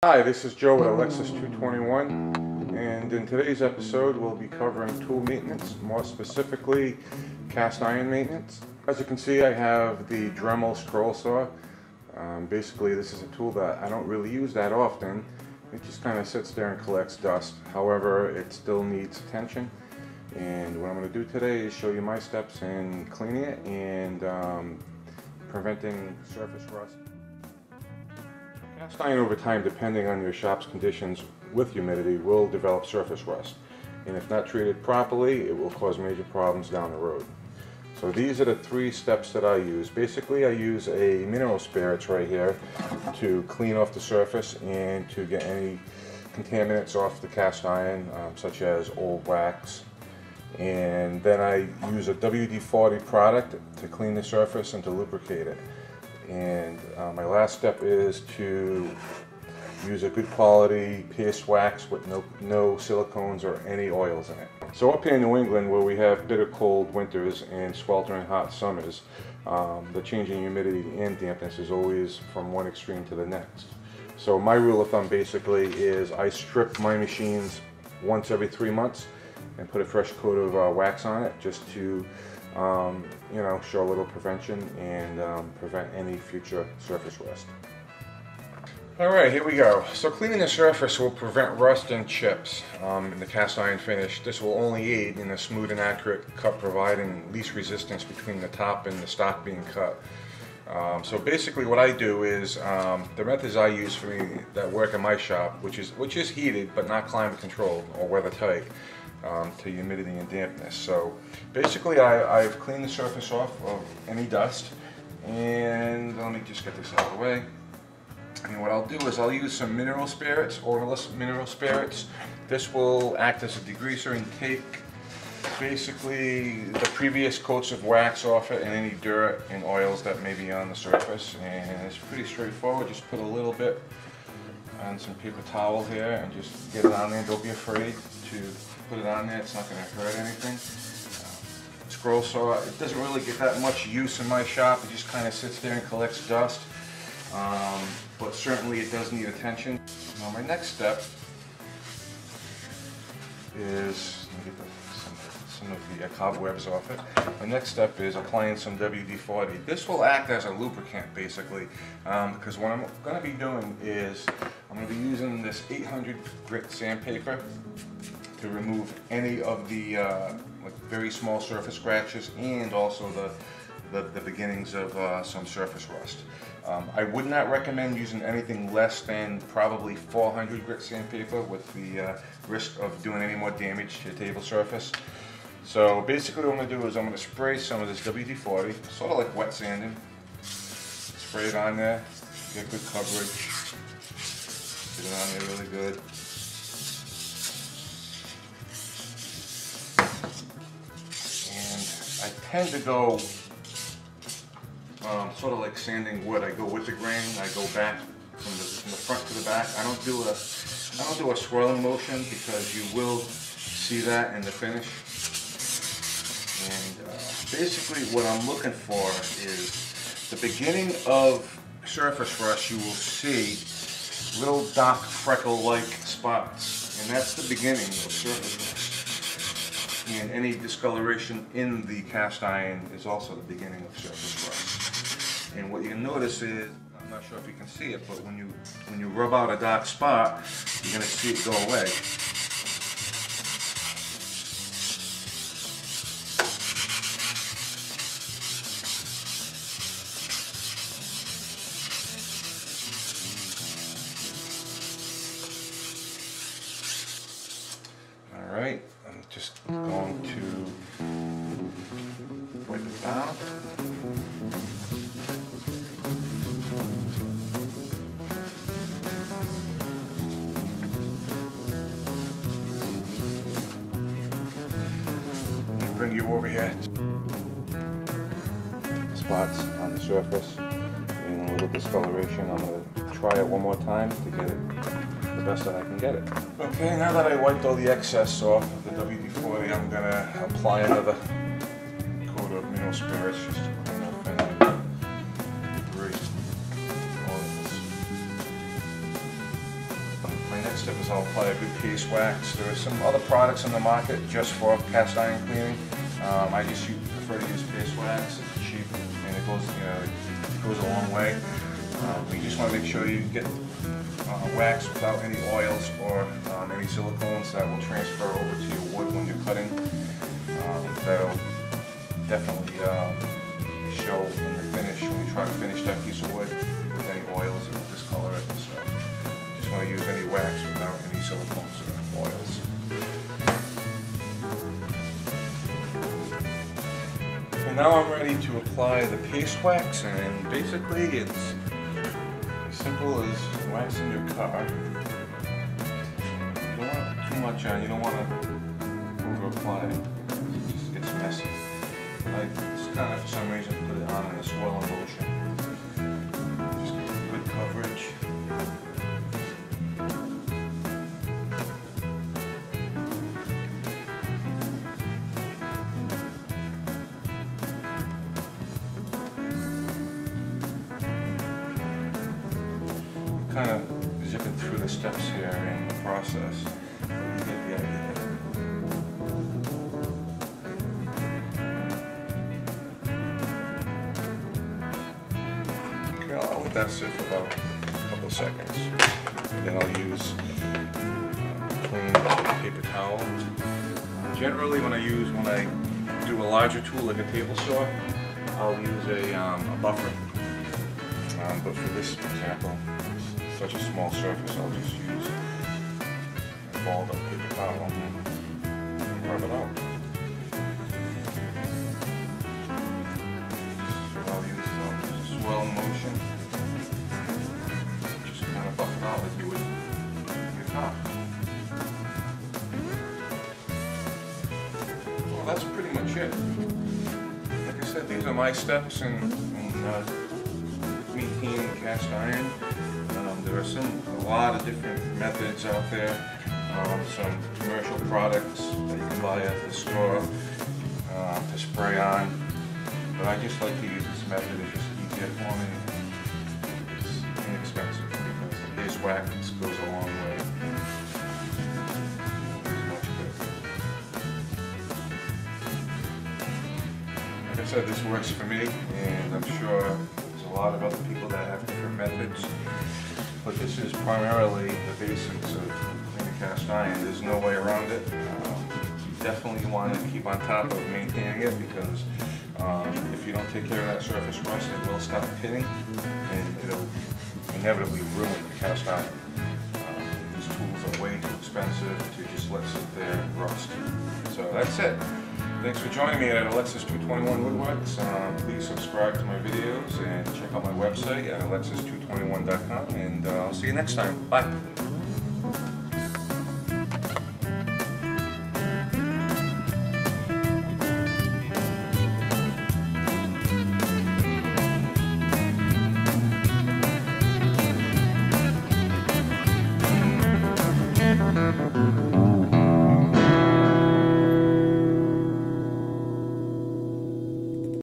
Hi, this is Joe with Alexis 221, and in today's episode we'll be covering tool maintenance, more specifically cast iron maintenance. As you can see, I have the Dremel scroll saw. Basically, this is a tool that I don't really use that often. It just kind of sits there and collects dust. However, it still needs attention, and what I'm going to do today is show you my steps in cleaning it and preventing surface rust. Cast iron over time, depending on your shop's conditions with humidity, will develop surface rust, and if not treated properly, it will cause major problems down the road. So these are the 3 steps that I use. Basically, I use a mineral spirits right here to clean off the surface and to get any contaminants off the cast iron, such as old wax. And then I use a WD-40 product to clean the surface and to lubricate it. And my last step is to use a good quality paste wax with no silicones or any oils in it. So up here in New England, where we have bitter cold winters and sweltering hot summers, the change in humidity and dampness is always from one extreme to the next. So my rule of thumb basically is I strip my machines once every 3 months and put a fresh coat of wax on it, just to show a little prevention and prevent any future surface rust. Alright, here we go. So cleaning the surface will prevent rust and chips in the cast iron finish. This will only aid in a smooth and accurate cut, providing least resistance between the top and the stock being cut. So basically what I do is, the methods I use for me that work in my shop, which is heated but not climate controlled or weather tight, to humidity and dampness. So basically I've cleaned the surface off of any dust, and let me just get this out of the way. And what I'll do is I'll use some mineral spirits, odorless mineral spirits. This will act as a degreaser and take basically the previous coats of wax off it and any dirt and oils that may be on the surface. And it's pretty straightforward. Just put a little bit on some paper towel here and just get it on there. Don't be afraid to put it on there. It's not going to hurt anything. Scroll saw, it doesn't really get that much use in my shop. It just kind of sits there and collects dust. But certainly it does need attention. Now my next step is, let me get some of the cobwebs off it. My next step is applying some WD-40. This will act as a lubricant basically, because what I'm going to be doing is I'm going to be using this 800 grit sandpaper to remove any of the like very small surface scratches and also the beginnings of some surface rust. I would not recommend using anything less than probably 400 grit sandpaper with the risk of doing any more damage to your table surface. So basically what I'm going to do is I'm going to spray some of this WD-40, sort of like wet sanding. Spray it on there, get good coverage, get it on there really good. I tend to go sort of like sanding wood. I go with the grain. I go back from the front to the back. I don't do a swirling motion because you will see that in the finish. And basically, what I'm looking for is the beginning of surface rust. You will see little dark freckle-like spots, and that's the beginning of surface rust. And any discoloration in the cast iron is also the beginning of surface rust. And what you can notice is, I'm not sure if you can see it, but when you rub out a dark spot, you're going to see it go away. Alright, I'm just going to wipe it down. Bring you over here. Spots on the surface and a little discoloration. I'm going to try it one more time to get it the best that I can get it. Okay, now that I wiped all the excess off of the WD-40, I'm going to apply another coat of mineral spirits just to clean up any debris. next step is I'll apply a good paste wax. There are some other products on the market just for cast iron cleaning. I just prefer to use paste wax. It's cheap and it goes a long way. You just want to make sure you get wax without any oils or any silicones that will transfer over to your wood when you're cutting. That'll definitely show in the finish when you try to finish that piece of wood with any oils. It will discolor it. So just want to use any wax without any silicones or oils. And now I'm ready to apply the paste wax, and basically it's as simple as waxing your car. You don't want too much on, you don't want to over apply it. It just gets messy. I just kind of, for some reason, put it on in a swirling motion. Just get good coverage. Kind of zipping through the steps here in the process, but you get the idea. Okay, I'll let that sit for about a couple of seconds. Then I'll use a clean paper towel. Generally, when I do a larger tool like a table saw, I'll use a buffer. But for this example, such a small surface, I'll just use a balled up paper towel and rub it out. So I'll use a swirl motion, just kind of buff it out like you would your top. Well, that's pretty much it. Like I said, these are my steps in maintaining cast iron. There are a lot of different methods out there, some commercial products that you can buy at the store to spray on, but I just like to use this method. It's just easier for me. It's inexpensive because the paste wax goes a long way. It's much good. Like I said, this works for me, and I'm sure there's a lot of other people that have different methods. But this is primarily the basics of cleaning cast iron. There's no way around it. You definitely want to keep on top of maintaining it, because if you don't take care of that surface rust, it will stop pitting and it'll inevitably ruin the cast iron. These tools are way too expensive to just let sit there and rust. So that's it. Thanks for joining me at Alexis 221 Woodworks. Please subscribe to my videos and check out my website at alexis221.com, and I'll see you next time. Bye.